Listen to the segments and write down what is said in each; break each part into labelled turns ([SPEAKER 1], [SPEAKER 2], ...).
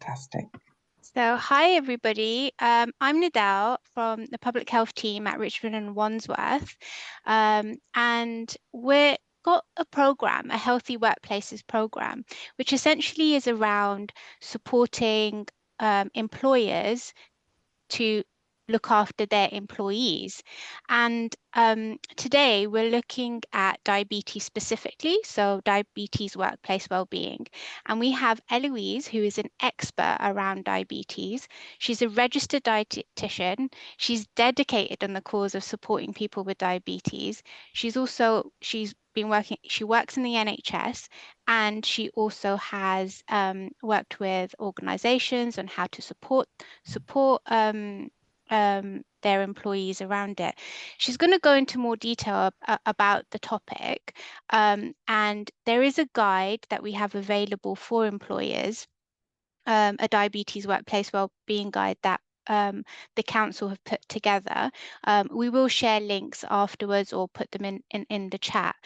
[SPEAKER 1] Fantastic.
[SPEAKER 2] So, hi everybody. I'm Nadal from the public health team at Richmond and Wandsworth, and we've got a program, a Healthy Workplaces program, which essentially is around supporting employers to look after their employees. And today we're looking at diabetes specifically, so diabetes workplace well-being. And we have Eloise, who is an expert around diabetes. She's a registered dietitian. She's dedicated on the cause of supporting people with diabetes. She's been working, she works in the NHS, and she also has worked with organizations on how to support their employees around it. She's going to go into more detail about the topic, and there is a guide that we have available for employers, a diabetes workplace wellbeing guide that the council have put together. We will share links afterwards or put them in the chat.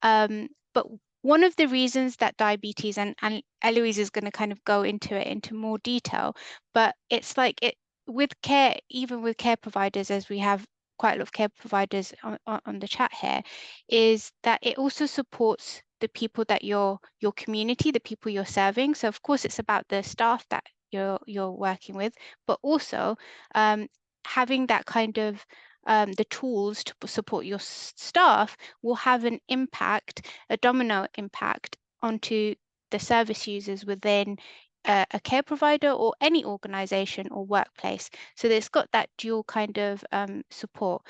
[SPEAKER 2] But one of the reasons that diabetes, and Eloise is going to kind of go into it into more detail, but it's like it with care, even with care providers, as we have quite a lot of care providers on the chat here, is that it also supports the people that your community, the people you're serving. So of course it's about the staff that you're working with, but also having that kind of the tools to support your staff will have an impact, a domino impact onto the service users within a care provider or any organization or workplace. So it's got that dual kind of support.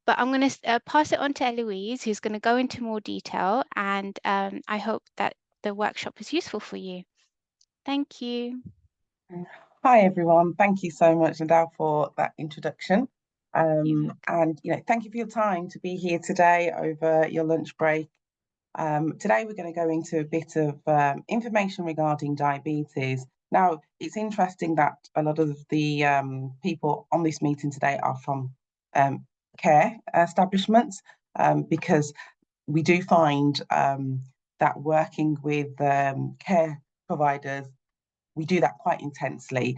[SPEAKER 2] But I'm going to pass it on to Eloise, who's going to go into more detail, and I hope that the workshop is useful for you. Thank you.
[SPEAKER 1] Hi everyone. Thank you so much, Nadal, for that introduction.
[SPEAKER 2] You-
[SPEAKER 1] And thank you for your time to be here today over your lunch break. Today we're going to go into a bit of information regarding diabetes. Now, it's interesting that a lot of the people on this meeting today are from care establishments, because we do find that working with care providers, we do that quite intensely,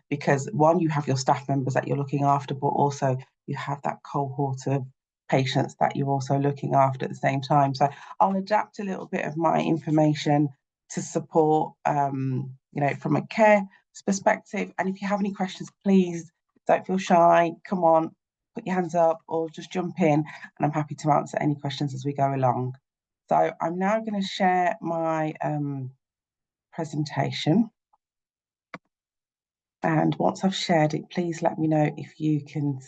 [SPEAKER 1] because one, you have your staff members that you're looking after, but also you have that cohort of patients that you're also looking after at the same time. So I'll adapt a little bit of my information to support, from a care perspective. And if you have any questions, please don't feel shy. Come on, put your hands up or just jump in, and I'm happy to answer any questions as we go along. So I'm now going to share my presentation. And once I've shared it, please let me know if you can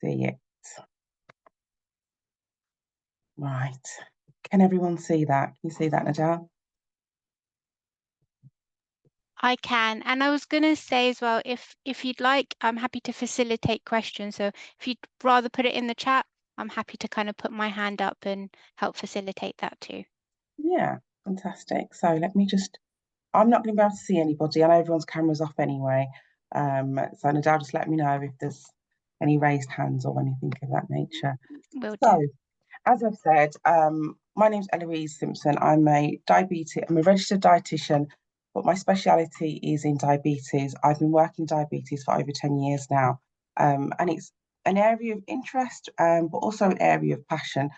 [SPEAKER 1] see it. Right. Can everyone see that? Can you see that, Nadal?
[SPEAKER 2] I can, and I was going to say as well, if you'd like, I'm happy to facilitate questions. So if you'd rather put it in the chat, I'm happy to kind of put my hand up and help facilitate that too.
[SPEAKER 1] Yeah, fantastic. So let me just, I'm not going to be able to see anybody. I know everyone's camera's off anyway. So Nadal, just let me know if there's any raised hands or anything of that nature.
[SPEAKER 2] Will do.
[SPEAKER 1] So, as I've said, my name's Eloise Simpson. I'm a registered dietitian, but my speciality is in diabetes. I've been working diabetes for over 10 years now, and it's an area of interest, but also an area of passion,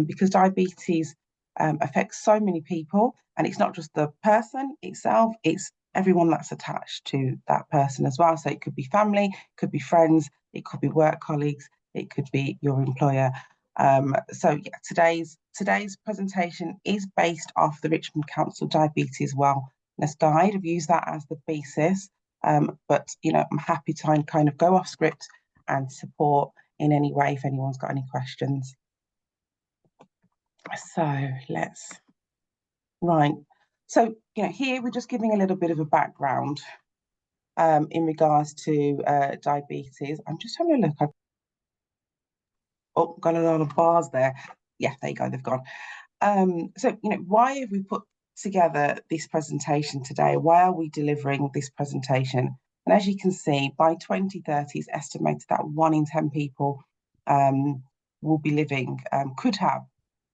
[SPEAKER 1] because diabetes affects so many people, and it's not just the person itself; it's everyone that's attached to that person as well. So it could be family, it could be friends, it could be work colleagues, it could be your employer. So yeah, today's presentation is based off the Richmond Council Diabetes Wellness Guide. I've used that as the basis, but I'm happy to kind of go off script and support in any way if anyone's got any questions. So right. So here we're just giving a little bit of a background in regards to diabetes. I'm just having a look. Oh, got a lot of bars there. Yeah, there you go. They've gone. So, why have we put together this presentation today? Why are we delivering this presentation? And as you can see, by 2030, it's estimated that 1 in 10 people will be living, could have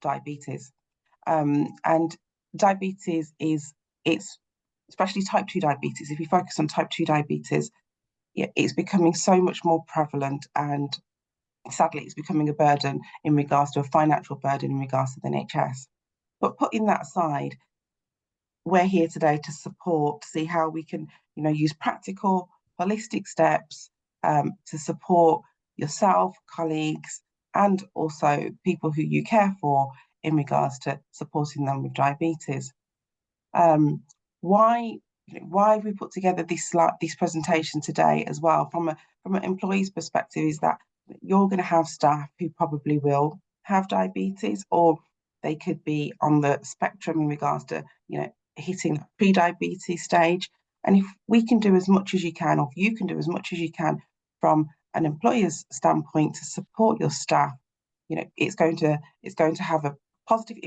[SPEAKER 1] diabetes. And diabetes it's especially type 2 diabetes. If you focus on type 2 diabetes, it's becoming so much more prevalent, and sadly, it's becoming a burden in regards to a financial burden in regards to the NHS. But putting that aside, we're here today to support, to see how we can, use practical, holistic steps to support yourself, colleagues, and also people who you care for in regards to supporting them with diabetes. Um, why why we put together this presentation today as well from an employee's perspective is that you're going to have staff who probably will have diabetes, or they could be on the spectrum in regards to hitting that pre-diabetes stage. And if we can do as much as you can, or if you can do as much as you can from an employer's standpoint to support your staff, it's going to have a positive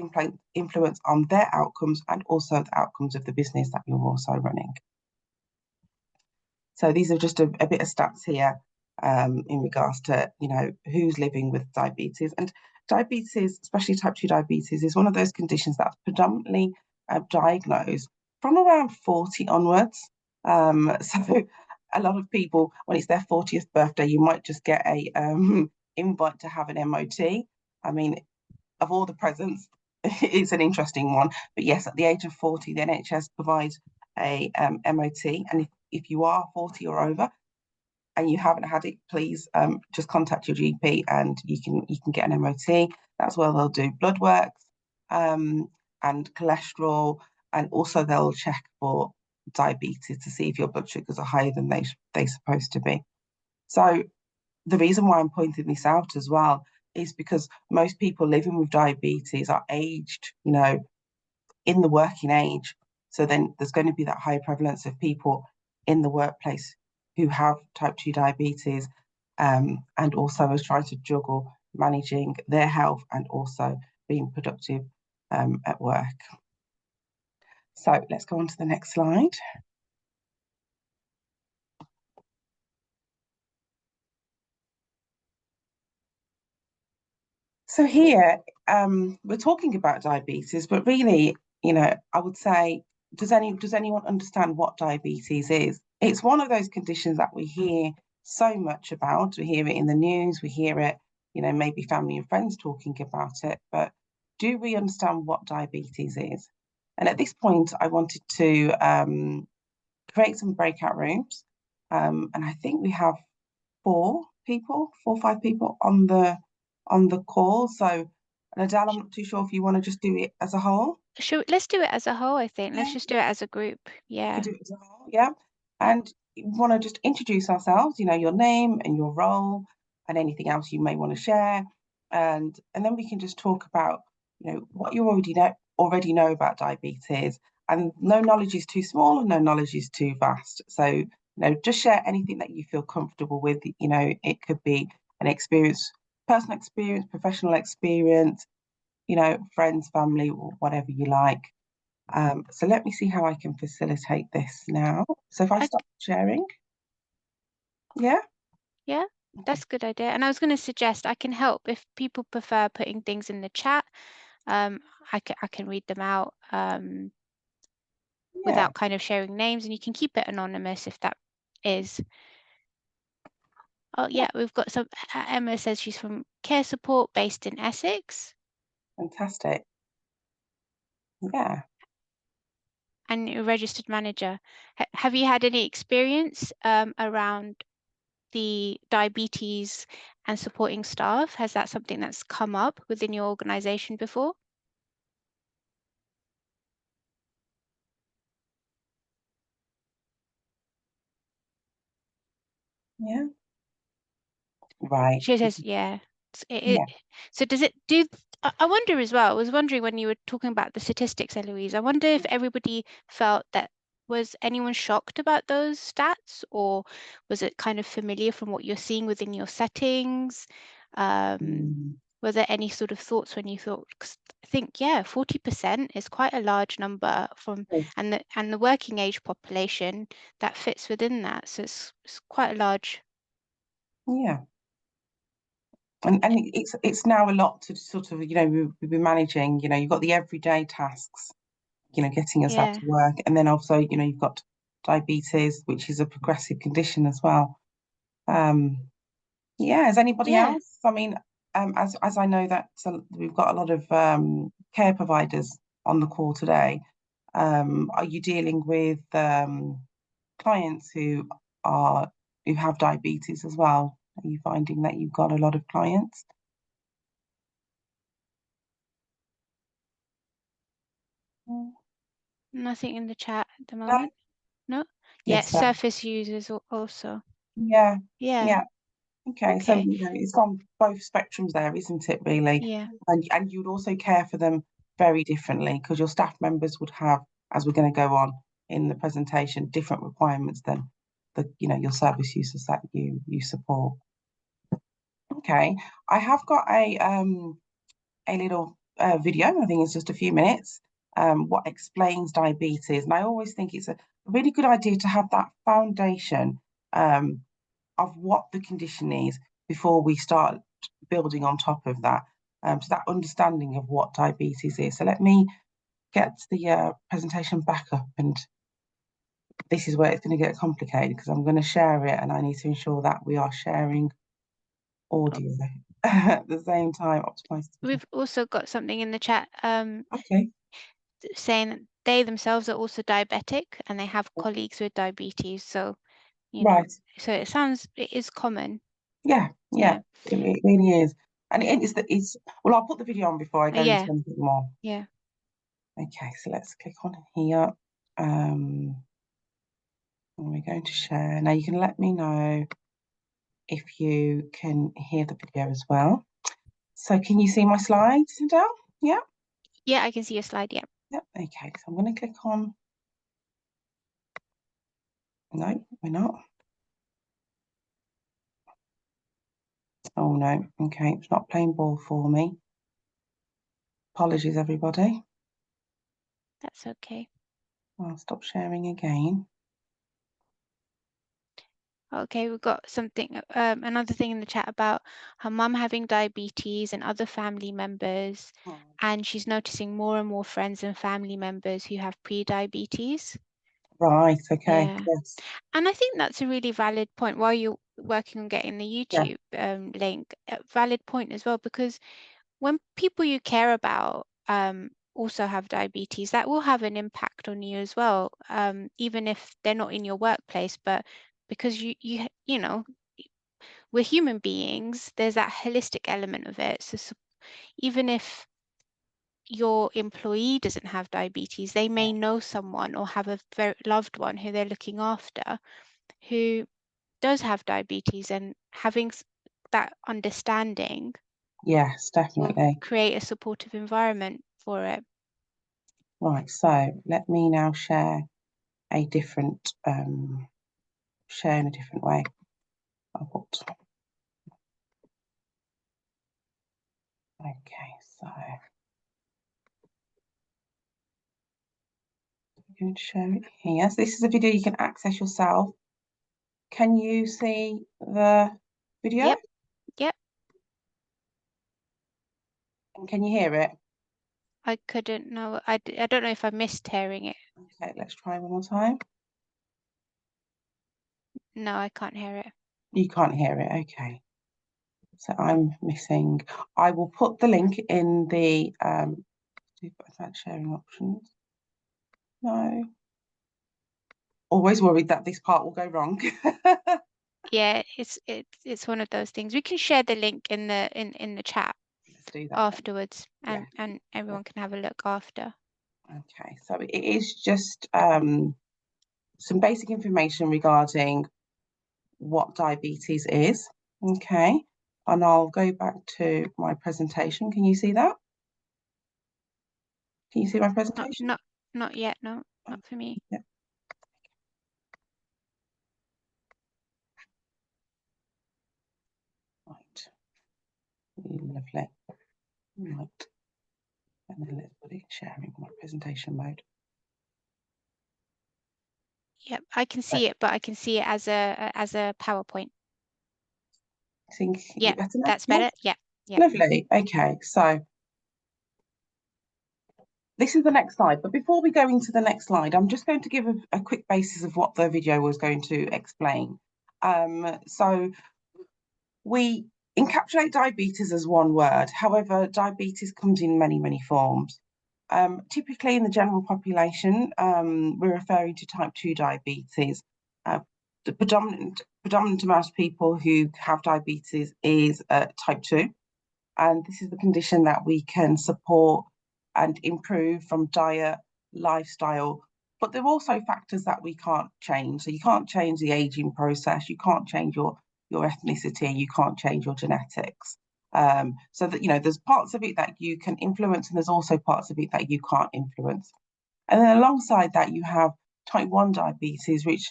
[SPEAKER 1] influence on their outcomes and also the outcomes of the business that you're also running. So these are just a bit of stats here in regards to, who's living with diabetes. And diabetes, especially type 2 diabetes, is one of those conditions that's predominantly diagnosed from around 40 onwards. So a lot of people, when it's their 40th birthday, you might just get a invite to have an MOT. I mean, of all the presents, it's an interesting one. But yes, at the age of 40, the NHS provides a MOT. And if you are 40 or over and you haven't had it, please just contact your GP and you can get an MOT. That's where they'll do blood works and cholesterol, and also they'll check for diabetes to see if your blood sugars are higher than they're supposed to be. So the reason why I'm pointing this out as well is because most people living with diabetes are aged, in the working age. So then there's going to be that high prevalence of people in the workplace who have type 2 diabetes, and also is trying to juggle managing their health and also being productive at work. So let's go on to the next slide. So here, we're talking about diabetes, but really, I would say, does anyone understand what diabetes is? It's one of those conditions that we hear so much about. We hear it in the news, we hear it, maybe family and friends talking about it, but do we understand what diabetes is? And at this point, I wanted to create some breakout rooms, and I think we have 5 people on the call. So, Adele, I'm not too sure if you want to just do it as a whole.
[SPEAKER 2] Let's do it as a whole, I think. Let's
[SPEAKER 1] Yeah,
[SPEAKER 2] just do it as a group. Yeah.
[SPEAKER 1] could do it as a whole, yeah. And you want to just introduce ourselves, your name and your role and anything else you may want to share. And then we can just talk about, what you already know about diabetes. And no knowledge is too small and no knowledge is too vast. So, just share anything that you feel comfortable with. It could be an experience, personal experience, professional experience, friends, family, or whatever you like. So let me see how I can facilitate this now. So if I stop sharing, yeah?
[SPEAKER 2] Yeah, that's a good idea. And I was going to suggest I can help if people prefer putting things in the chat. I can read them out
[SPEAKER 1] Yeah,
[SPEAKER 2] without kind of sharing names, and you can keep it anonymous if that is. Oh yeah, we've got some. Emma says she's from Care Support based in Essex.
[SPEAKER 1] fantastic. Yeah.
[SPEAKER 2] And you're a registered manager. Have you had any experience around the diabetes and supporting staff? Has that something that's come up within your organization before?
[SPEAKER 1] Yeah. Right.
[SPEAKER 2] She says, yeah.
[SPEAKER 1] Yeah.
[SPEAKER 2] So does it do? I wonder as well. I was wondering when you were talking about the statistics, Eloise. I wonder if everybody felt that, was anyone shocked about those stats, or was it kind of familiar from what you're seeing within your settings?
[SPEAKER 1] Mm.
[SPEAKER 2] Were there any sort of thoughts when you thought? 'Cause I think, yeah, 40% is quite a large number from, and the working age population that fits within that. So it's quite a large.
[SPEAKER 1] Yeah. And it's now a lot to sort of, we've been managing, you've got the everyday tasks getting yourself to work. And then also, you've got diabetes, which is a progressive condition as well. Yeah, is anybody else? I mean, as I know that we've got a lot of care providers on the call today. Are you dealing with clients who have diabetes as well? Are you finding that you've got a lot of clients?
[SPEAKER 2] Nothing in the chat at the moment. No? Yeah,
[SPEAKER 1] Yes,
[SPEAKER 2] surface users also.
[SPEAKER 1] yeah.
[SPEAKER 2] Yeah.
[SPEAKER 1] Okay, so
[SPEAKER 2] Okay.
[SPEAKER 1] it's on both spectrums there, isn't it, really?
[SPEAKER 2] Yeah.
[SPEAKER 1] And you'd also care for them very differently, because your staff members would have, as we're going to go on in the presentation, different requirements than your service users that you support. Okay, I have got a little video. I think it's just a few minutes. What explains diabetes, and I always think it's a really good idea to have that foundation of what the condition is before we start building on top of that. So that understanding of what diabetes is. So let me get the presentation back up, and this is where it's going to get complicated, because I'm going to share it and I need to ensure that we are sharing audio at the same time.
[SPEAKER 2] We've also got something in the chat
[SPEAKER 1] Okay.
[SPEAKER 2] saying that they themselves are also diabetic and they have colleagues with diabetes. So,
[SPEAKER 1] Right.
[SPEAKER 2] so it is common.
[SPEAKER 1] Yeah. It really is. And well, I'll put the video on before I go into
[SPEAKER 2] Yeah.
[SPEAKER 1] anything more.
[SPEAKER 2] Yeah.
[SPEAKER 1] Okay, so let's click on here. And we're going to share. Now you can let me know if you can hear the video as well. So can you see my slides, Adele? Yeah?
[SPEAKER 2] Yeah, I can see your slide, yeah.
[SPEAKER 1] Yep, okay, so I'm going to click on. No, we're not. Oh no, okay, it's not playing ball for me. Apologies, everybody.
[SPEAKER 2] That's okay.
[SPEAKER 1] I'll stop sharing again.
[SPEAKER 2] Okay, we've got something, another thing in the chat about her mum having diabetes and other family members, and she's noticing more and more friends and family members who have pre-diabetes.
[SPEAKER 1] Right, okay,
[SPEAKER 2] Yeah.
[SPEAKER 1] yes.
[SPEAKER 2] And I think that's a really valid point while you're working on getting the YouTube link, a valid point as well, because when people you care about also have diabetes, that will have an impact on you as well, even if they're not in your workplace, but because you know, we're human beings, there's that holistic element of it. So even if your employee doesn't have diabetes, they may know someone or have a very loved one who they're looking after who does have diabetes, and having that understanding,
[SPEAKER 1] Yes,
[SPEAKER 2] will
[SPEAKER 1] definitely.
[SPEAKER 2] create a supportive environment for it.
[SPEAKER 1] Right, so let me now share a different, share in a different way. Okay, so I'm going to share it here. So this is a video you can access yourself. Can you see the video?
[SPEAKER 2] Yep. Yep.
[SPEAKER 1] And can you hear it?
[SPEAKER 2] I couldn't know. I don't know if I missed hearing it.
[SPEAKER 1] Okay, let's try one more time.
[SPEAKER 2] No, I can't hear it.
[SPEAKER 1] You can't hear it, okay. So I'm missing. I will put the link in the sharing options. No. Always worried that this part will go wrong.
[SPEAKER 2] Yeah, it's one of those things. We can share the link in the chat
[SPEAKER 1] Let's do that
[SPEAKER 2] afterwards,
[SPEAKER 1] then.
[SPEAKER 2] and everyone can have a look after.
[SPEAKER 1] Okay, so it is just some basic information regarding what diabetes is. Okay, and I'll go back to my presentation. Can you see that? Can you see my presentation?
[SPEAKER 2] Not yet. No, not for me.
[SPEAKER 1] Yeah. Right. Lovely. Right. And then let's put it in sharing my presentation mode.
[SPEAKER 2] Yep, I can see it, but I can see it as a PowerPoint.
[SPEAKER 1] I think
[SPEAKER 2] Yeah,
[SPEAKER 1] better now?
[SPEAKER 2] that's better. Yeah, yeah.
[SPEAKER 1] Lovely. Okay, so this is the next slide. But before we go into the next slide, I'm just going to give a quick basis of what the video was going to explain. So we encapsulate diabetes as one word. However, diabetes comes in many, many forms. Typically in the general population, we're referring to type 2 diabetes. The predominant amount of people who have diabetes is type 2. And this is the condition that we can support and improve from diet, lifestyle. But there are also factors that we can't change. So you can't change the aging process, you can't change your ethnicity, you can't change your genetics. So that, there's parts of it that you can influence, and there's also parts of it that you can't influence. And then alongside that, you have type 1 diabetes, which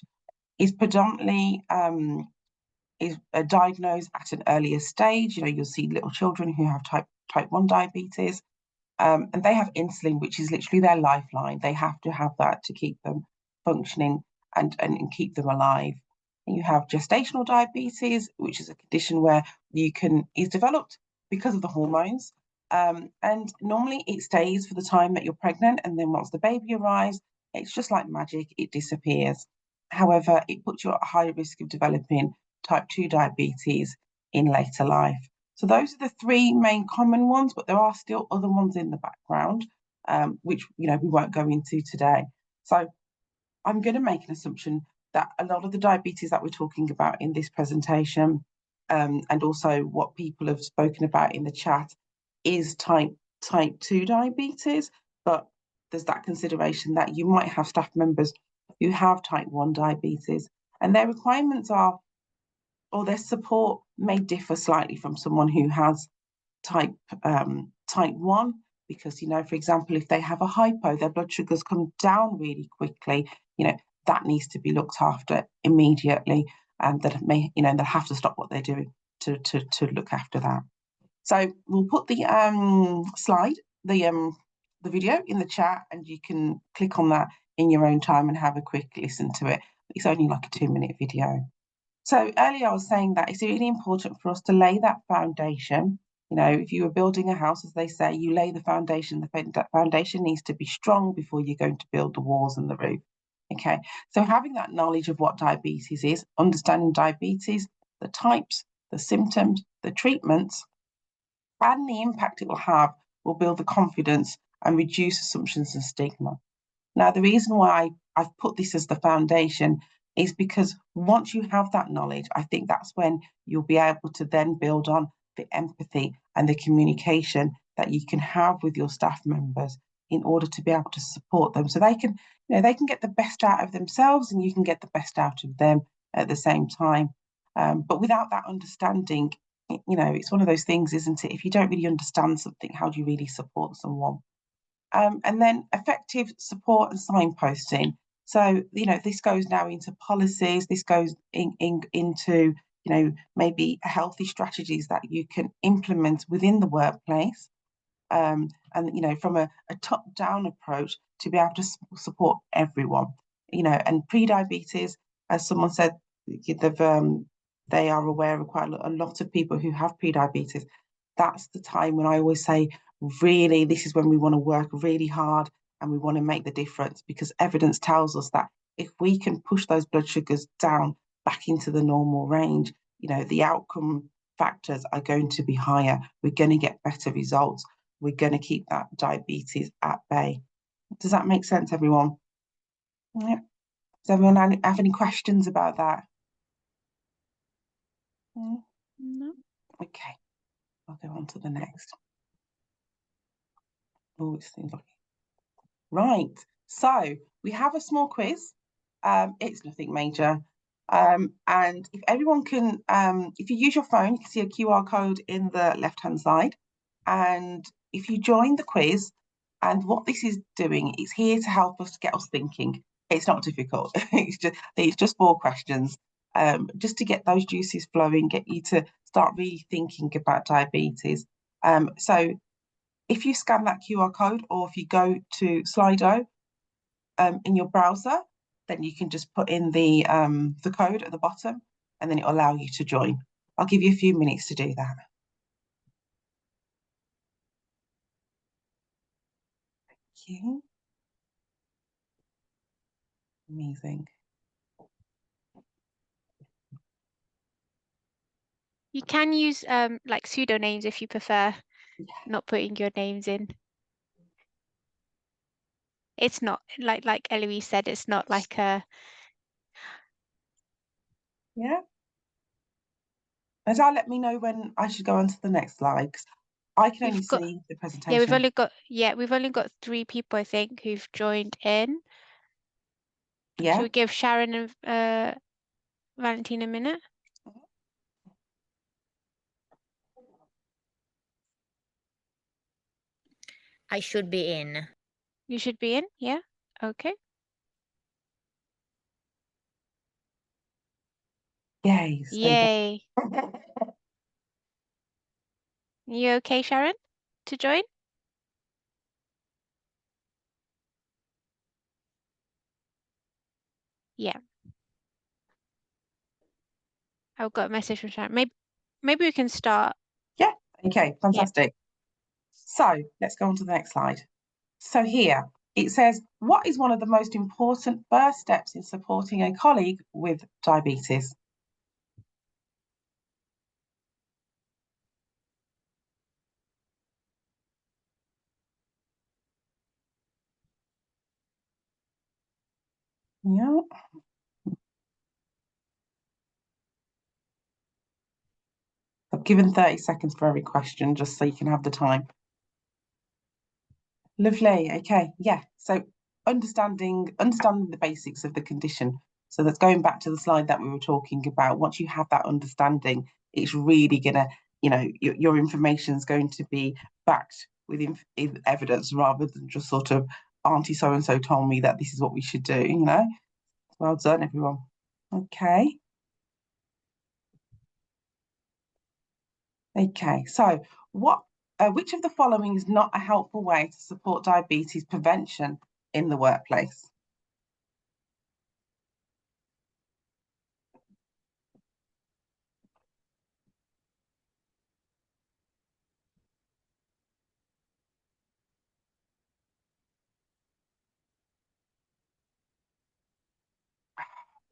[SPEAKER 1] is predominantly is diagnosed at an earlier stage. You'll see little children who have type 1 diabetes, and they have insulin, which is literally their lifeline. They have to have that to keep them functioning and keep them alive. And you have gestational diabetes, which is a condition where is developed because of the hormones. And normally it stays for the time that you're pregnant, and then once the baby arrives, it's just like magic, it disappears. However, it puts you at a high risk of developing type 2 diabetes in later life. So those are the three main common ones, but there are still other ones in the background, which we won't go into today. So I'm going to make an assumption that a lot of the diabetes that we're talking about in this presentation, and also what people have spoken about in the chat, is type 2 diabetes, but there's that consideration that you might have staff members who have type 1 diabetes, and their requirements are, or their support may differ slightly from someone who has type 1, because for example, if they have a hypo, their blood sugars come down really quickly, that needs to be looked after immediately, and that may they'll have to stop what they're doing to look after that. So we'll put the slide, the video in the chat, and you can click on that in your own time and have a quick listen to it. It's only like a 2-minute video. So earlier I was saying that it's really important for us to lay that foundation. If you were building a house, as they say, you lay the foundation. The foundation needs to be strong before you're going to build the walls and the roof. Okay, so having that knowledge of what diabetes is, understanding diabetes, the types, the symptoms, the treatments, and the impact it will have, will build the confidence and reduce assumptions and stigma. Now, the reason why I've put this as the foundation is because once you have that knowledge, I think that's when you'll be able to then build on the empathy and the communication that you can have with your staff members in order to be able to support them, so they can, they can get the best out of themselves and you can get the best out of them at the same time. But without that understanding, it's one of those things, isn't it? If you don't really understand something, how do you really support someone? And then effective support and signposting. So, this goes now into policies, this goes into, maybe healthy strategies that you can implement within the workplace. And, from a top-down approach to be able to support everyone, and pre-diabetes, as someone said, they are aware of quite a lot of people who have pre-diabetes. That's the time when I always say, really, this is when we want to work really hard and we want to make the difference, because evidence tells us that if we can push those blood sugars down back into the normal range, the outcome factors are going to be higher. We're going to get better results. We're going to keep that diabetes at bay. Does that make sense, everyone? Yeah. Does everyone have any questions about that?
[SPEAKER 2] No.
[SPEAKER 1] Okay, I'll go on to the next. Oh, it seems like... Right, so we have a small quiz. It's nothing major. And if everyone can, if you use your phone, you can see a QR code in the left-hand side. And if you join the quiz, and what this is doing, it's here to help us, to get us thinking. It's not difficult. It's just 4 questions, just to get those juices flowing, get you to start really thinking about diabetes. So if you scan that QR code, or if you go to Slido in your browser, then you can just put in the code at the bottom, and then it'll allow you to join. I'll give you a few minutes to do that. you. Amazing.
[SPEAKER 2] You can use like pseudonames if you prefer not putting your names in. It's not like Eloise said, it's not like a
[SPEAKER 1] Yeah. Adele, let me know when I should go on to the next slide, 'cause I can only
[SPEAKER 2] we've got
[SPEAKER 1] see the
[SPEAKER 2] yeah,
[SPEAKER 1] presentation.
[SPEAKER 2] we've only got 3 people I think who've joined in. Should
[SPEAKER 1] Yeah.
[SPEAKER 2] we give Sharon and Valentine a minute?
[SPEAKER 3] I should be in.
[SPEAKER 2] You should be in, yeah? Okay.
[SPEAKER 1] Yay.
[SPEAKER 2] Yay. You okay, Sharon, to join? Yeah. I've got a message from Sharon. Maybe we can start.
[SPEAKER 1] Yeah. Okay. Fantastic. So let's go on to the next slide. So here it says, what is one of the most important first steps in supporting a colleague with diabetes? Yeah. I've given 30 seconds for every question, just so you can have the time. Lovely. Okay. Yeah. So understanding the basics of the condition. So that's going back to the slide that we were talking about. Once you have that understanding, it's really gonna, your information is going to be backed with evidence rather than just sort of Auntie so and so told me that this is what we should do. Well done, everyone. Okay. Okay. So which of the following is not a helpful way to support diabetes prevention in the workplace?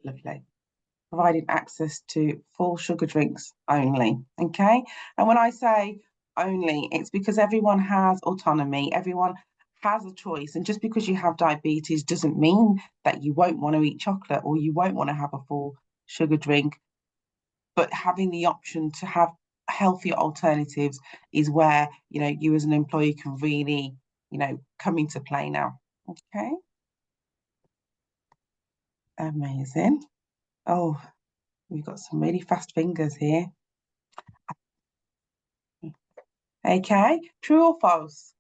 [SPEAKER 1] Lovely. Providing access to full sugar drinks only. Okay. And when I say only, it's because everyone has autonomy, everyone has a choice. And just because you have diabetes doesn't mean that you won't want to eat chocolate or you won't want to have a full sugar drink. But having the option to have healthier alternatives is where, you as an employee can really, come into play now. Okay. Amazing. Oh, we've got some really fast fingers here. Okay, true or false?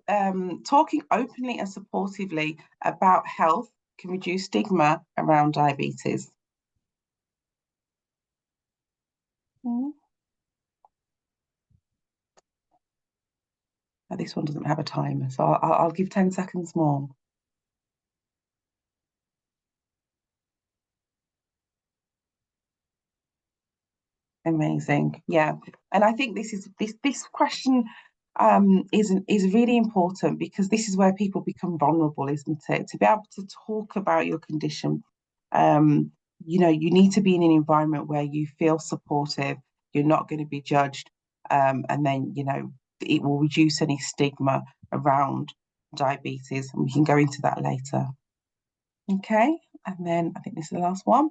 [SPEAKER 1] Talking openly and supportively about health can reduce stigma around diabetes. Mm. This one doesn't have a timer, so I'll give 10 seconds more. Amazing. Yeah. And I think this question is really important because this is where people become vulnerable, isn't it? To be able to talk about your condition, you need to be in an environment where you feel supportive, you're not going to be judged, and then, it will reduce any stigma around diabetes, and we can go into that later. Okay, and then I think this is the last one.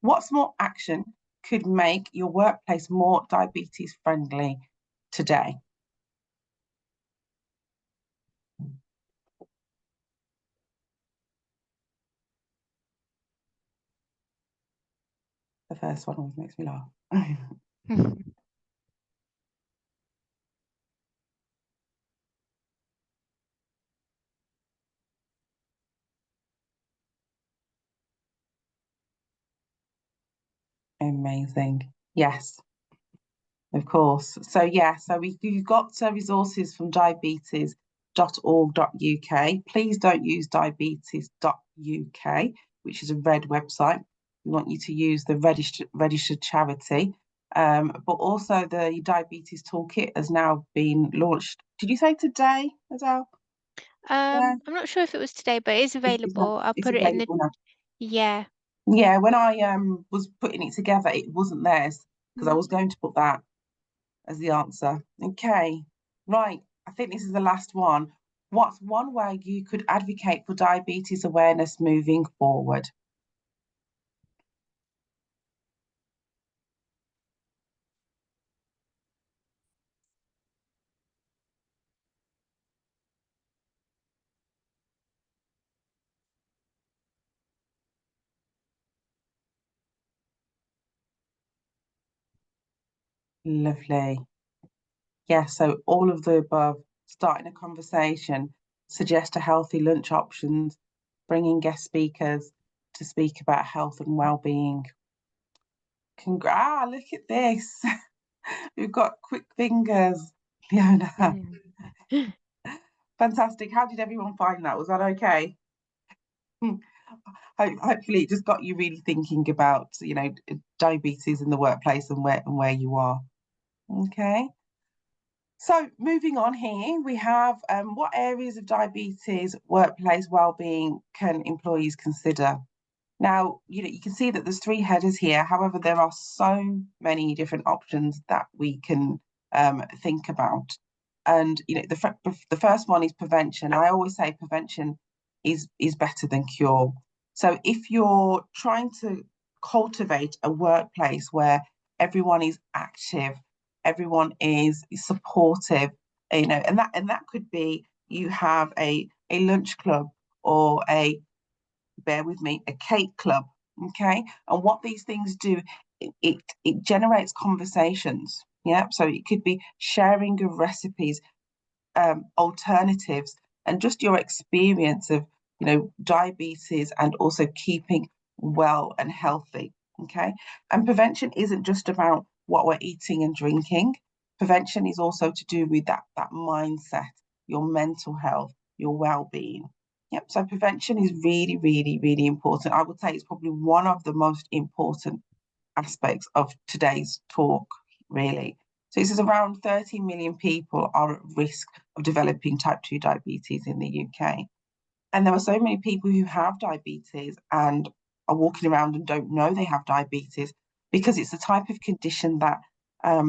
[SPEAKER 1] What small action could make your workplace more diabetes friendly today? The first one always makes me laugh. Amazing. Yes, of course. So you've got resources from diabetes.org.uk. Please don't use diabetes.uk, which is a red website. We want you to use the registered charity. But also the diabetes toolkit has now been launched. Did you say today, Adele?
[SPEAKER 2] I'm not sure if it was today, but it's available. I'll put it in the,
[SPEAKER 1] available now.
[SPEAKER 2] yeah.
[SPEAKER 1] Yeah, when I was putting it together, it wasn't theirs because I was going to put that as the answer. Okay, right. I think this is the last one. What's one way you could advocate for diabetes awareness moving forward? Lovely. Yeah, so all of the above, starting a conversation, suggest a healthy lunch options, bringing guest speakers to speak about health and well-being. Look at this. We've got quick fingers, Leona. Fantastic. How did everyone find that? Was that okay? Hopefully it just got you really thinking about, diabetes in the workplace and where you are. Okay. So moving on here, we have what areas of diabetes workplace wellbeing can employees consider? Now, you can see that there's 3 headers here. However, there are so many different options that we can think about. And the first one is prevention. I always say prevention is better than cure. So if you're trying to cultivate a workplace where everyone is active, everyone is supportive, and that could be you have a lunch club or bear with me, a cake club. Okay. And what these things do, it generates conversations. Yeah. So it could be sharing of recipes, alternatives, and just your experience of, diabetes and also keeping well and healthy. Okay. And prevention isn't just about what we're eating and drinking. Prevention is also to do with that mindset, your mental health, your well-being. Yep. So prevention is really, really, really important. I would say it's probably one of the most important aspects of today's talk, really. So it says around 30 million people are at risk of developing type 2 diabetes in the UK. And there are so many people who have diabetes and are walking around and don't know they have diabetes because it's a type of condition that a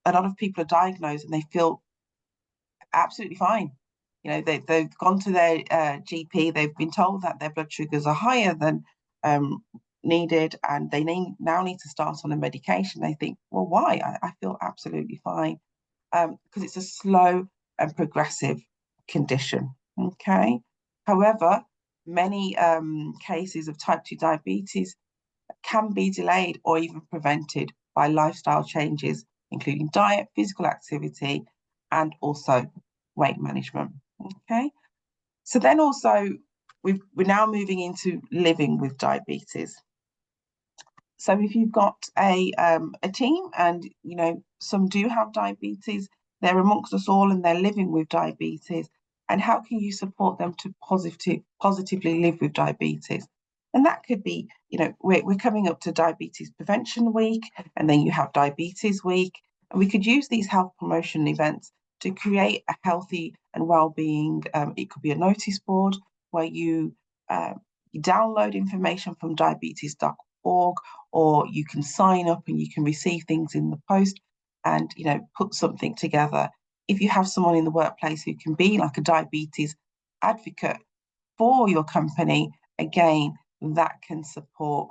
[SPEAKER 1] lot of people are diagnosed and they feel absolutely fine. They've gone to their GP, they've been told that their blood sugars are higher than needed, and they now need to start on a medication. They think, well, why? I feel absolutely fine, because it's a slow and progressive condition. Okay. However, many cases of type 2 diabetes can be delayed or even prevented by lifestyle changes, including diet, physical activity, and also weight management. Okay. So then also we're now moving into living with diabetes. So if you've got a team and some do have diabetes, they're amongst us all and they're living with diabetes, and how can you support them to positively live with diabetes? And that could be, we're coming up to Diabetes Prevention Week, and then you have Diabetes Week, and we could use these health promotion events to create a healthy and well-being. It could be a notice board where you download information from diabetes.org, or you can sign up and you can receive things in the post and put something together. If you have someone in the workplace who can be like a diabetes advocate for your company, again, that can support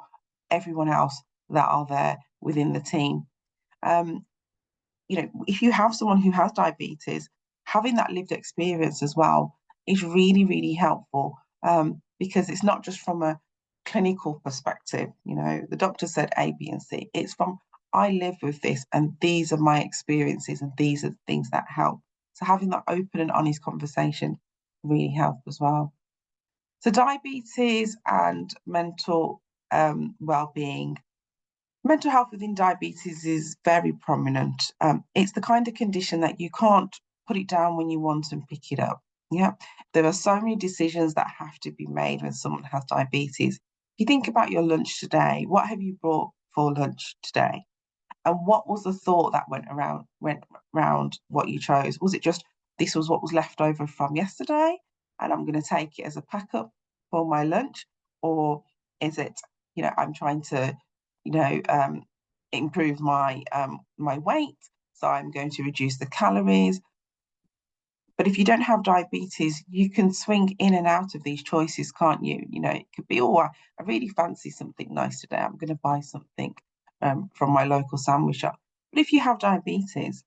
[SPEAKER 1] everyone else that are there within the team. If you have someone who has diabetes, having that lived experience as well is really, really helpful, because it's not just from a clinical perspective. The doctor said A, B, and C. It's from, I live with this, and these are my experiences, and these are the things that help. So having that open and honest conversation really helps as well. So diabetes and mental well-being. Mental health within diabetes is very prominent. It's the kind of condition that you can't put it down when you want and pick it up. Yeah, there are so many decisions that have to be made when someone has diabetes. If you think about your lunch today, what have you brought for lunch today? And what was the thought that went around what you chose? Was it just this was what was left over from yesterday? and I'm going to take it as a pack up for my lunch, or is it, I'm trying to, improve my my weight, so I'm going to reduce the calories. But if you don't have diabetes, you can swing in and out of these choices, can't you? It could be, oh, I really fancy something nice today. I'm going to buy something from my local sandwich shop. But if you have diabetes,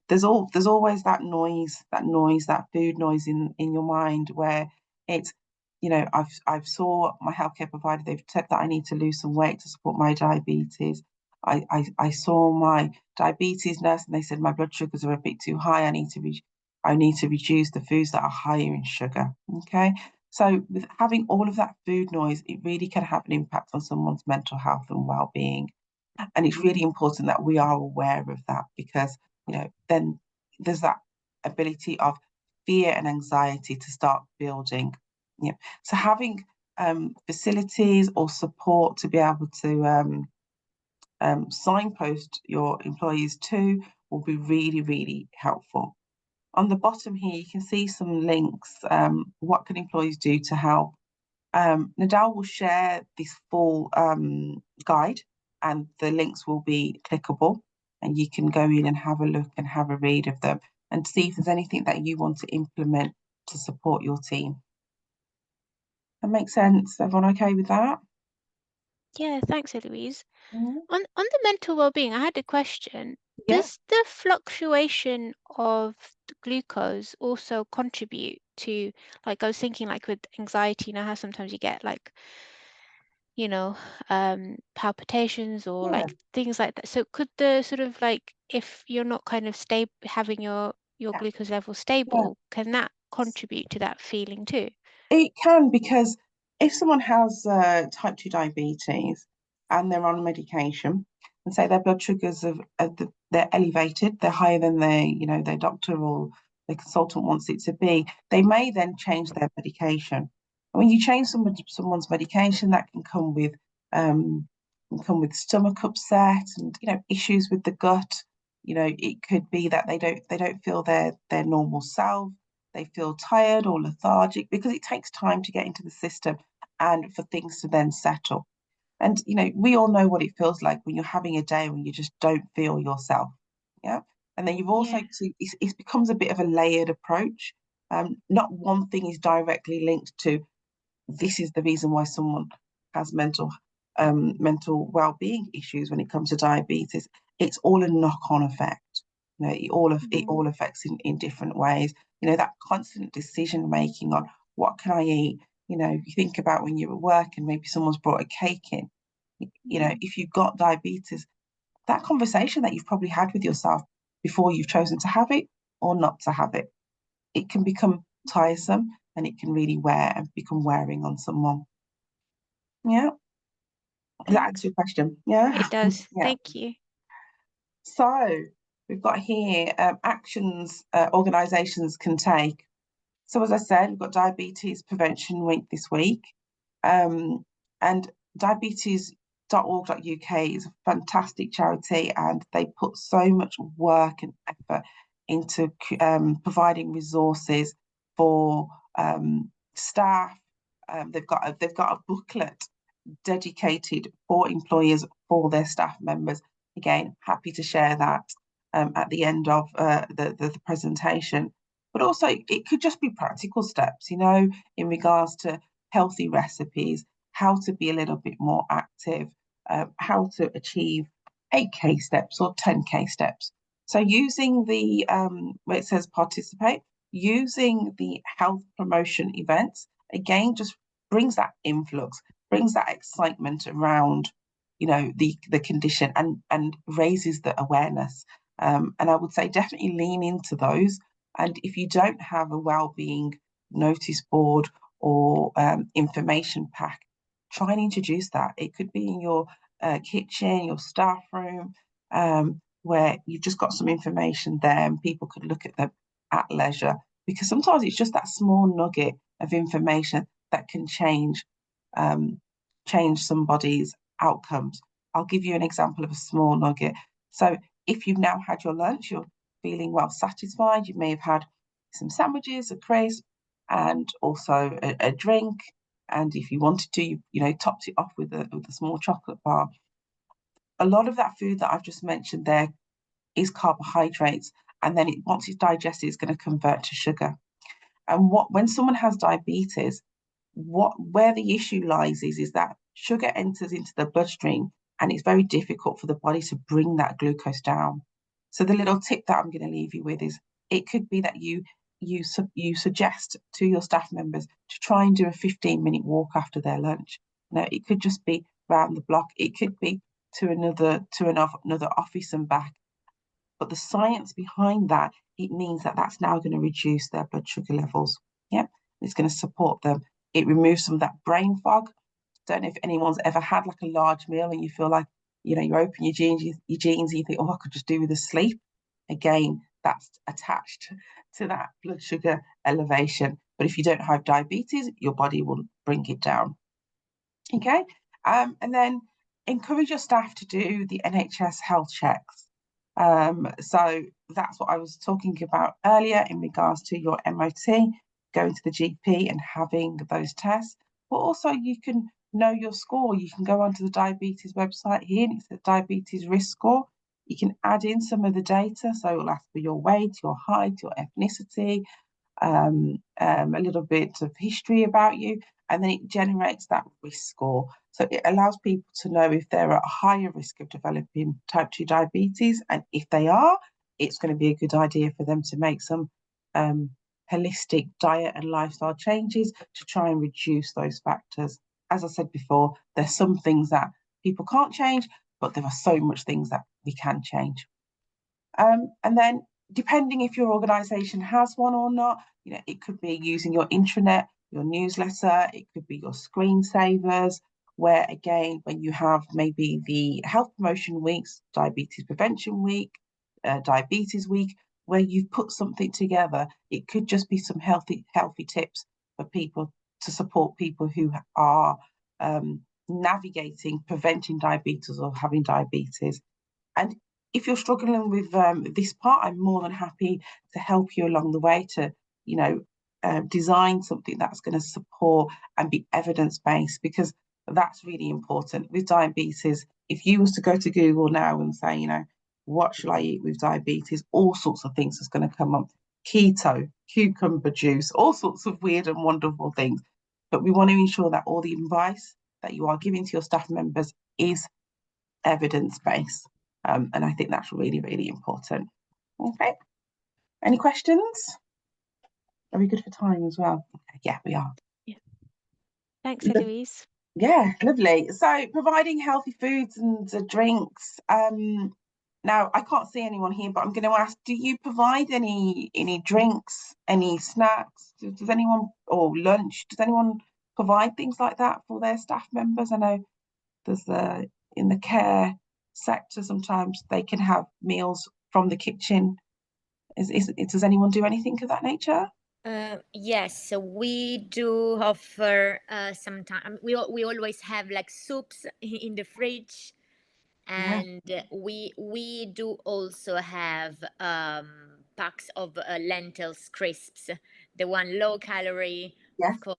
[SPEAKER 1] there's always that noise, that food noise in your mind where it's, I've saw my healthcare provider, they've said that I need to lose some weight to support my diabetes. I saw my diabetes nurse and they said my blood sugars are a bit too high. I need to reduce the foods that are higher in sugar. Okay. So with having all of that food noise, it really can have an impact on someone's mental health and well-being. And it's really important that we are aware of that, because, then there's that ability of fear and anxiety to start building. So having facilities or support to be able to signpost your employees to will be really, really helpful. On the bottom here, you can see some links. What can employees do to help? Nadal will share this full guide, and the links will be clickable, and you can go in and have a look and have a read of them and see if there's anything that you want to implement to support your team. That makes sense? Everyone okay with that?
[SPEAKER 2] Yeah, thanks, Eloise.
[SPEAKER 1] Mm-hmm.
[SPEAKER 2] On the mental well-being, I had a question.
[SPEAKER 1] Yeah.
[SPEAKER 2] Does the fluctuation of the glucose also contribute to, like, I was thinking, like with anxiety, how sometimes you get like, palpitations or
[SPEAKER 1] Yeah.
[SPEAKER 2] like things like that. So could the sort of like, if you're not kind of stable, having your
[SPEAKER 1] Yeah.
[SPEAKER 2] glucose level
[SPEAKER 1] Yeah.
[SPEAKER 2] stable, can that contribute to that feeling too?
[SPEAKER 1] It can, because if someone has type 2 diabetes and they're on medication, and say their blood sugars they're elevated, they're higher than their doctor or their consultant wants it to be, they may then change their medication. And when you change someone's medication, that um, can come with stomach upset and issues with the gut. It could be that they don't feel their normal self. They feel tired or lethargic because it takes time to get into the system and for things to then settle. And we all know what it feels like when you're having a day when you just don't feel yourself. Yeah. And then you've also
[SPEAKER 2] Yeah.
[SPEAKER 1] it becomes a bit of a layered approach. Not one thing is directly linked to this is the reason why someone has mental well-being issues when it comes to diabetes. It's all a knock-on effect. It all affects in different ways. That constant decision making on what can I eat. You think about when you're at work and maybe someone's brought a cake in. If you've got diabetes, that conversation that you've probably had with yourself before you've chosen to have it or not to have it, it can become tiresome, and it can really become wearing on someone. Yeah. Does that
[SPEAKER 2] Thanks.
[SPEAKER 1] answer your question? Yeah.
[SPEAKER 2] It does.
[SPEAKER 1] Yeah.
[SPEAKER 2] Thank you.
[SPEAKER 1] So we've got here actions organisations can take. So as I said, we've got Diabetes Prevention Week this week, and diabetes.org.uk is a fantastic charity, and they put so much work and effort into providing resources for staff. They've got a booklet dedicated for employers for their staff members. Again, happy to share that at the end of the presentation. But also, it could just be practical steps, in regards to healthy recipes, how to be a little bit more active, how to achieve 8K steps or 10K steps. So using the, where it says participate, using the health promotion events, again, just brings that influx, brings that excitement around, the condition, and raises the awareness. And I would say definitely lean into those. And if you don't have a wellbeing notice board or information pack, try and introduce that. It could be in your kitchen, your staff room, where you've just got some information there and people could look at them at leisure. Because sometimes it's just that small nugget of information that can change somebody's outcomes. I'll give you an example of a small nugget. So if you've now had your lunch, you're feeling well satisfied, you may have had some sandwiches, a crisp, and also a drink. And if you wanted to, you topped it off with a small chocolate bar. A lot of that food that I've just mentioned there is carbohydrates, and then once it's digested, it's going to convert to sugar. And when someone has diabetes, where the issue lies is that sugar enters into the bloodstream, and it's very difficult for the body to bring that glucose down. So the little tip that I'm going to leave you with is, it could be that you suggest to your staff members to try and do a 15-minute walk after their lunch. Now, it could just be round the block, it could be to another office and back. But the science behind that, it means that that's now going to reduce their blood sugar levels. Yeah, it's going to support them. It removes some of that brain fog. Don't know if anyone's ever had like a large meal and you feel like, you open your jeans and you think, oh, I could just do with a sleep. Again, that's attached to that blood sugar elevation. But if you don't have diabetes, your body will bring it down. Okay, and then encourage your staff to do the NHS health checks. So that's what I was talking about earlier in regards to your MOT, going to the GP and having those tests. But also you can know your score. You can go onto the diabetes website here, and it's the diabetes risk score. You can add in some of the data. So it'll ask for your weight, your height, your ethnicity, a little bit of history about you, and then it generates that risk score. So it allows people to know if they're at a higher risk of developing type 2 diabetes, and if they are, it's going to be a good idea for them to make some holistic diet and lifestyle changes to try and reduce those factors. As I said before, there's some things that people can't change, but there are so much things that we can change. And then depending if your organisation has one or not, it could be using your intranet, your newsletter, it could be your screensavers, where again, when you have maybe the health promotion weeks, diabetes prevention week, diabetes week, where you've put something together, it could just be some healthy tips for people to support people who are navigating preventing diabetes or having diabetes. And if you're struggling with this part, I'm more than happy to help you along the way to, design something that's going to support and be evidence-based, because that's really important. With diabetes, if you was to go to Google now and say, what shall I eat with diabetes? All sorts of things is going to come up. Keto, cucumber juice, all sorts of weird and wonderful things. But we want to ensure that all the advice that you are giving to your staff members is evidence-based. And I think that's really, really important. Okay. Any questions? Are we good for time as well? Okay, yeah, we are.
[SPEAKER 2] Yeah. Thanks, Eloise.
[SPEAKER 1] Yeah, lovely. So providing healthy foods and drinks. Now I can't see anyone here, but I'm going to ask, do you provide any drinks, any snacks? Does anyone, or lunch, does anyone provide things like that for their staff members? I know there's in the care sector, sometimes they can have meals from the kitchen. Does anyone do anything of that nature?
[SPEAKER 3] Yes, so we do offer sometimes we always have like soups in the fridge, and we do also have packs of lentils crisps, the one low calorie,
[SPEAKER 1] Yes.
[SPEAKER 3] of course,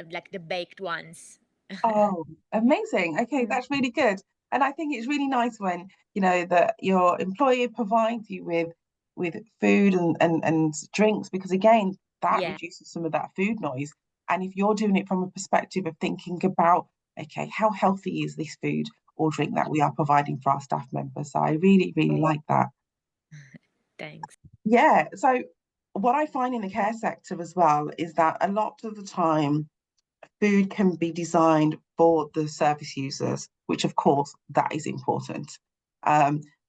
[SPEAKER 3] like the baked ones.
[SPEAKER 1] Oh, amazing. Okay, that's really good. And I think it's really nice when, that your employer provides you with food and drinks, because again, that
[SPEAKER 3] Yeah.
[SPEAKER 1] reduces some of that food noise. And if you're doing it from a perspective of thinking about, okay, how healthy is this food or drink that we are providing for our staff members? So I really, really like that.
[SPEAKER 3] Thanks.
[SPEAKER 1] Yeah. So what I find in the care sector as well is that a lot of the time, food can be designed for the service users, which of course that is important.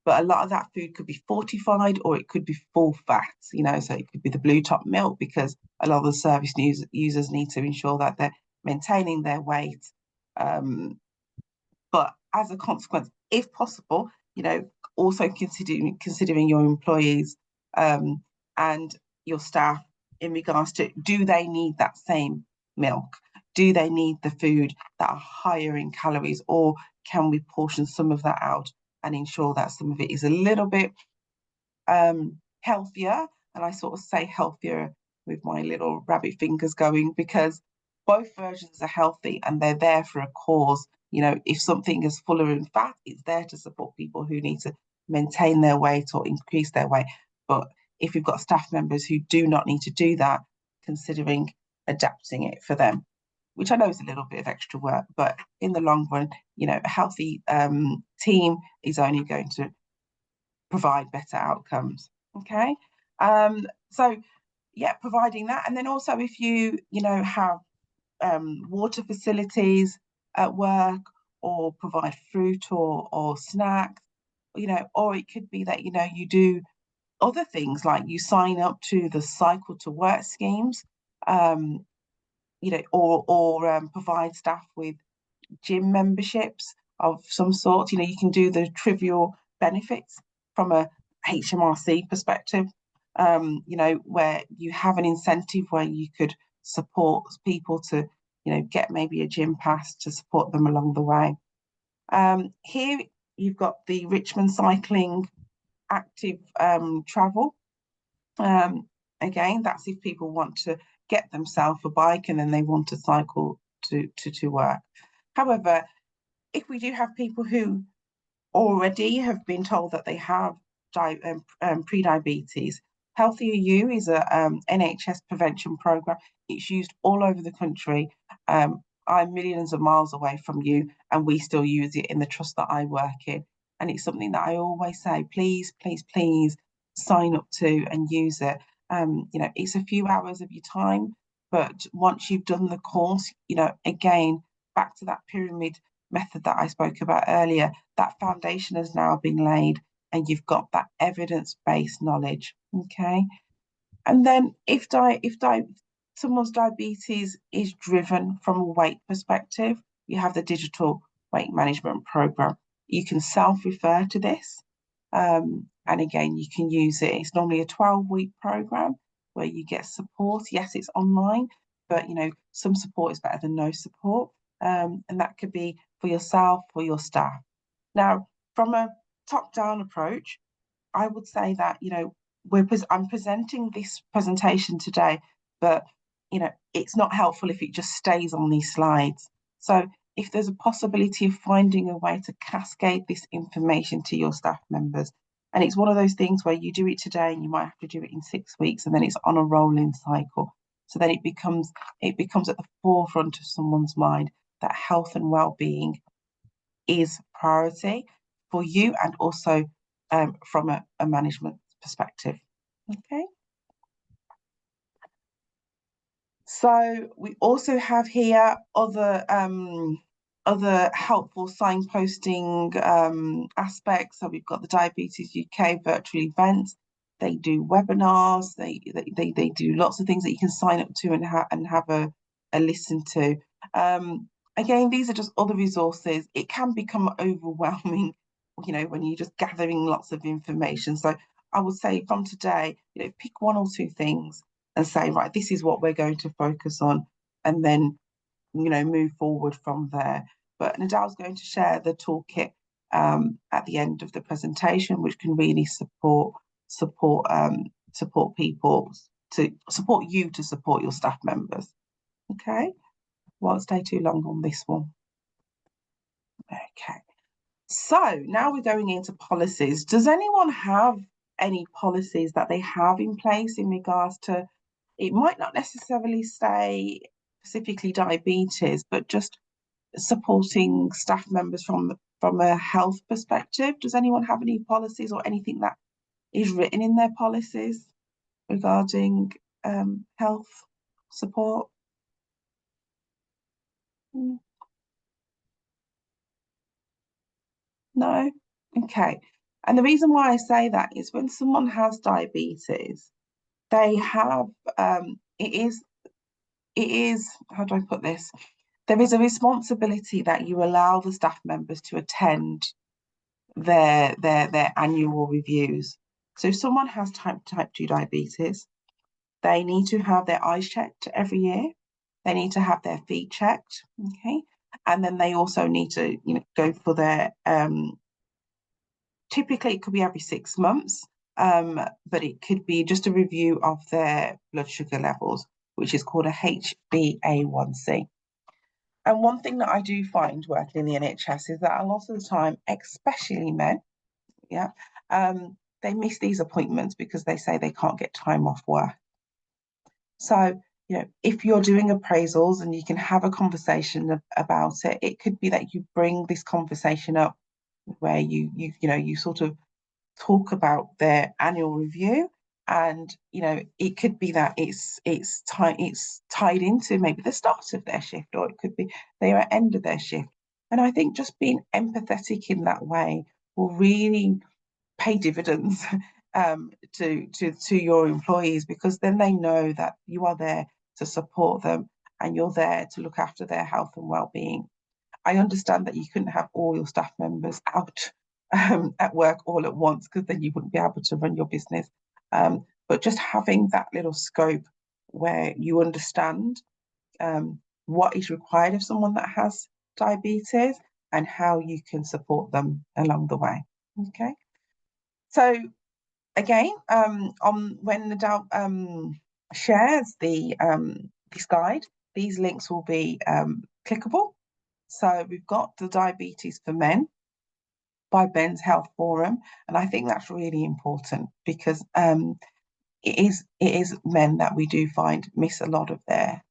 [SPEAKER 1] But a lot of that food could be fortified, or it could be full fats, so it could be the blue top milk, because a lot of the service users need to ensure that they're maintaining their weight. But as a consequence, if possible, also considering your employees and your staff in regards to, do they need that same milk? Do they need the food that are higher in calories, or can we portion some of that out and ensure that some of it is a little bit healthier? And I sort of say healthier with my little rabbit fingers going, because both versions are healthy and they're there for a cause. You know, if something is fuller in fat, it's there to support people who need to maintain their weight or increase their weight. But if you've got staff members who do not need to do that, considering adapting it for them, which I know is a little bit of extra work, but in the long run, you know, a healthy team is only going to provide better outcomes. Okay. So yeah, providing that. And then also if you know, have water facilities at work, or provide fruit or snacks, you know, or it could be that, you know, you do other things like you sign up to the cycle to work schemes, you know, or provide staff with gym memberships of some sort. You know, you can do the trivial benefits from a HMRC perspective, you know, where you have an incentive where you could support people to, you know, get maybe a gym pass to support them along the way. Here you've got the Richmond Cycling Active Travel. Again, that's if people want to get themselves a bike and then they want to cycle to work. However, if we do have people who already have been told that they have pre-diabetes, Healthier You is a NHS prevention program. It's used all over the country. I'm millions of miles away from you, and we still use it in the trust that I work in. And it's something that I always say, please, please, please sign up to and use it. You know, it's a few hours of your time, but once you've done the course, you know, again, back to that pyramid method that I spoke about earlier, that foundation has now been laid and you've got that evidence-based knowledge. Okay. And then if someone's diabetes is driven from a weight perspective, you have the digital weight management program. You can self-refer to this. And again, you can use it. It's normally a 12-week program where you get support. Yes, it's online, but you know, some support is better than no support. And that could be for yourself or your staff. Now, from a top-down approach, I would say that, you know, I'm presenting this presentation today, but, you know, it's not helpful if it just stays on these slides. So if there's a possibility of finding a way to cascade this information to your staff members, and it's one of those things where you do it today and you might have to do it in 6 weeks, and then it's on a rolling cycle. So then it becomes at the forefront of someone's mind that health and well-being is priority for you, and also from a management perspective. Okay. So we also have here other helpful signposting aspects. So we've got the Diabetes UK virtual events. They do webinars. They do lots of things that you can sign up to and have a listen to. Again, these are just other resources. It can become overwhelming, you know, when you're just gathering lots of information. So I would say from today, you know, pick one or two things and say, right, this is what we're going to focus on, and then, you know, move forward from there. But Nadal's going to share the toolkit at the end of the presentation, which can really support people to support you to support your staff members. Okay, won't stay too long on this one. Okay, so now we're going into policies. Does anyone have any policies that they have in place in regards to, it might not necessarily say specifically diabetes, but just supporting staff members from a health perspective? Does anyone have any policies or anything that is written in their policies regarding health support? No? Okay. And the reason why I say that is when someone has diabetes, they have, it is, how do I put this? There is a responsibility that you allow the staff members to attend their annual reviews. So if someone has type 2 diabetes, they need to have their eyes checked every year. They need to have their feet checked, okay? And then they also need to, you know, go for their, typically it could be every 6 months, but it could be just a review of their blood sugar levels, which is called a HbA1c. And one thing that I do find working in the NHS is that a lot of the time, especially men, yeah, they miss these appointments because they say they can't get time off work. So, if you're doing appraisals and you can have a conversation about it, it could be that you bring this conversation up where you sort of talk about their annual review, and it could be that it's tied into maybe the start of their shift, or it could be they are at end of their shift. And I think just being empathetic in that way will really pay dividends to your employees, because then they know that you are there to support them and you're there to look after their health and well-being. I understand that you couldn't have all your staff members out at work all at once, because then you wouldn't be able to run your business. But just having that little scope where you understand what is required of someone that has diabetes and how you can support them along the way. Okay. So again, when Nadal shares this guide, these links will be clickable. So we've got the Diabetes for Men by Ben's Health Forum, and I think that's really important, because it is men that we do find miss a lot of their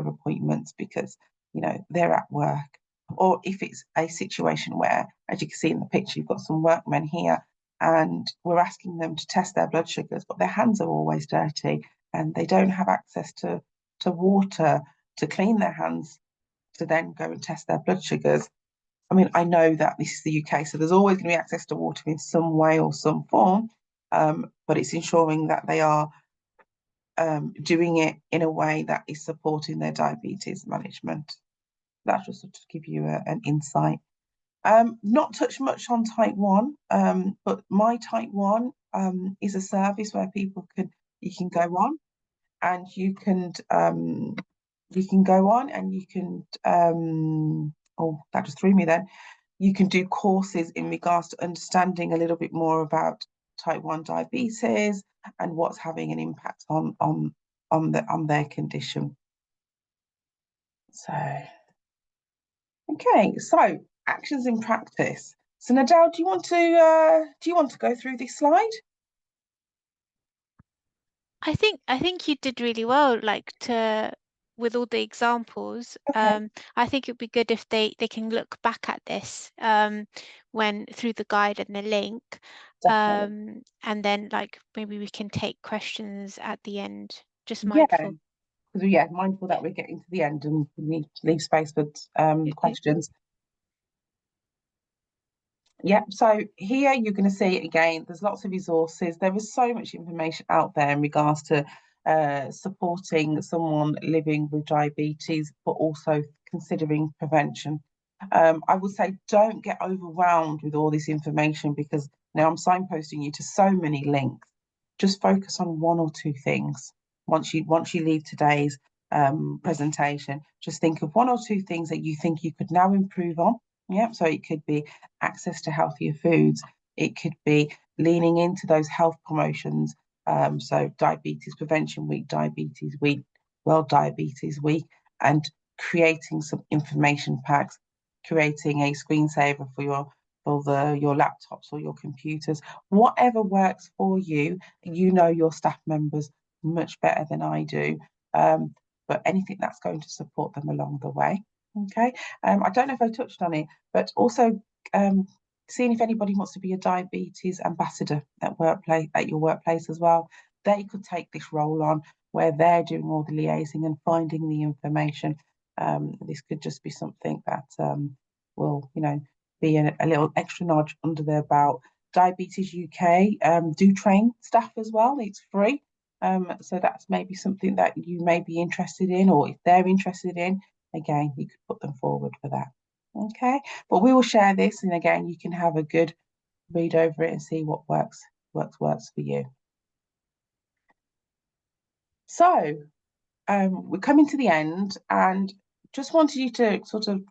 [SPEAKER 1] appointments because they're at work, or if it's a situation where, as you can see in the picture, you've got some workmen here and we're asking them to test their blood sugars, but their hands are always dirty and they don't have access to water to clean their hands to then go and test their blood sugars. I mean, I know that this is the UK, so there's always going to be access to water in some way or some form, but it's ensuring that they are doing it in a way that is supporting their diabetes management. That's just to give you an insight. Not touch much on type 1, but My Type 1 is a service where you can go on and you can go on and you can oh, that just threw me then. You can do courses in regards to understanding a little bit more about type 1 diabetes and what's having an impact on their condition. So, okay, so actions in practice. So Nadal, do you want to go through this slide?
[SPEAKER 2] I think you did really well, with all the examples.
[SPEAKER 1] Okay.
[SPEAKER 2] I think it'd be good if they can look back at this when through the guide and the link.
[SPEAKER 1] Definitely.
[SPEAKER 2] And then maybe we can take questions at the end. Just
[SPEAKER 1] Yeah,
[SPEAKER 2] mindful.
[SPEAKER 1] because mindful that we're getting to the end and we need to leave space for questions. Yeah, so here you're going to see again, there's lots of resources. There is so much information out there in regards to supporting someone living with diabetes, but also considering prevention. I would say don't get overwhelmed with all this information, because now I'm signposting you to so many links. Just focus on one or two things. Once you leave today's presentation, just think of one or two things that you think you could now improve on. Yeah, so it could be access to healthier foods. It could be leaning into those health promotions. So Diabetes Prevention Week, Diabetes Week, World Diabetes Week, and creating some information packs, creating a screensaver for your laptops or your computers, whatever works for you. Your staff members much better than I do, but anything that's going to support them along the way. Okay, I don't know if I touched on it, but also seeing if anybody wants to be a diabetes ambassador at your workplace as well. They could take this role on where they're doing all the liaising and finding the information. This could just be something that will, be a little extra nudge under their belt. Diabetes UK do train staff as well. It's free. So that's maybe something that you may be interested in, or if they're interested in, again, you could put them forward for that. Okay, but we will share this, and again, you can have a good read over it and see what works for you. So we're coming to the end, and just wanted you to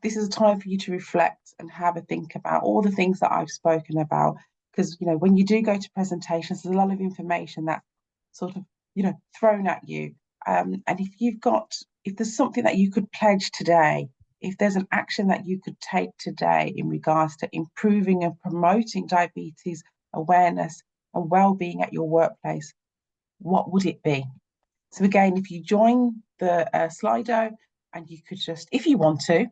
[SPEAKER 1] this is a time for you to reflect and have a think about all the things that I've spoken about, because, you know, when you do go to presentations, there's a lot of information that's sort of, you know, thrown at you. And if there's something that you could pledge today, if there's an action that you could take today in regards to improving and promoting diabetes awareness and well-being at your workplace, what would it be? So again, if you join the Slido, and you could just, if you want to,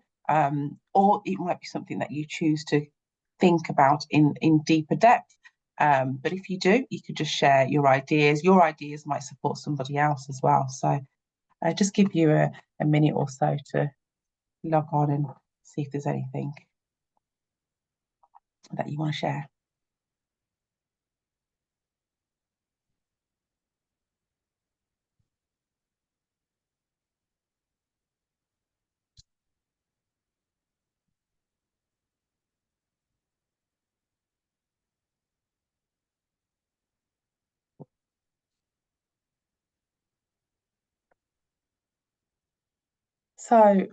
[SPEAKER 1] or it might be something that you choose to think about in deeper depth. But if you do, you could just share your ideas. Your ideas might support somebody else as well. So just give you a minute or so to log on and see if there's anything that you want to share. So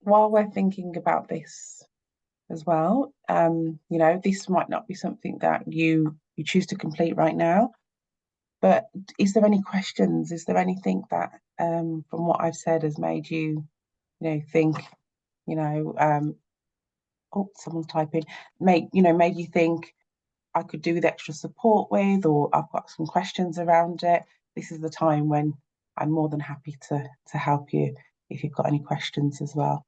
[SPEAKER 1] while we're thinking about this as well, you know, this might not be something that you choose to complete right now, but is there any questions? Is there anything that from what I've said has made you, you know, think, you know, oh, someone's typing, made you think I could do with extra support with, or I've got some questions around it? This is the time when I'm more than happy to help you if you've got any questions as well.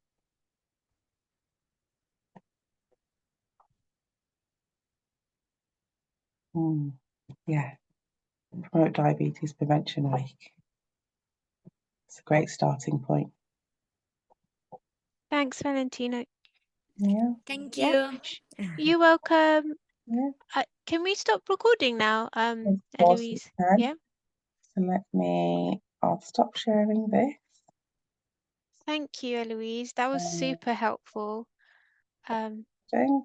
[SPEAKER 1] Yeah, Promote Diabetes Prevention Week. It's a great starting point.
[SPEAKER 2] Thanks, Valentina.
[SPEAKER 1] Yeah.
[SPEAKER 3] Thank
[SPEAKER 2] Yeah.
[SPEAKER 3] you.
[SPEAKER 2] You're welcome.
[SPEAKER 1] Yeah.
[SPEAKER 2] Can we stop recording now,
[SPEAKER 1] Of course you
[SPEAKER 2] Eloise?
[SPEAKER 1] can.
[SPEAKER 2] Yeah.
[SPEAKER 1] So I'll stop sharing this.
[SPEAKER 2] Thank you, Eloise. That was super helpful.
[SPEAKER 1] Thing.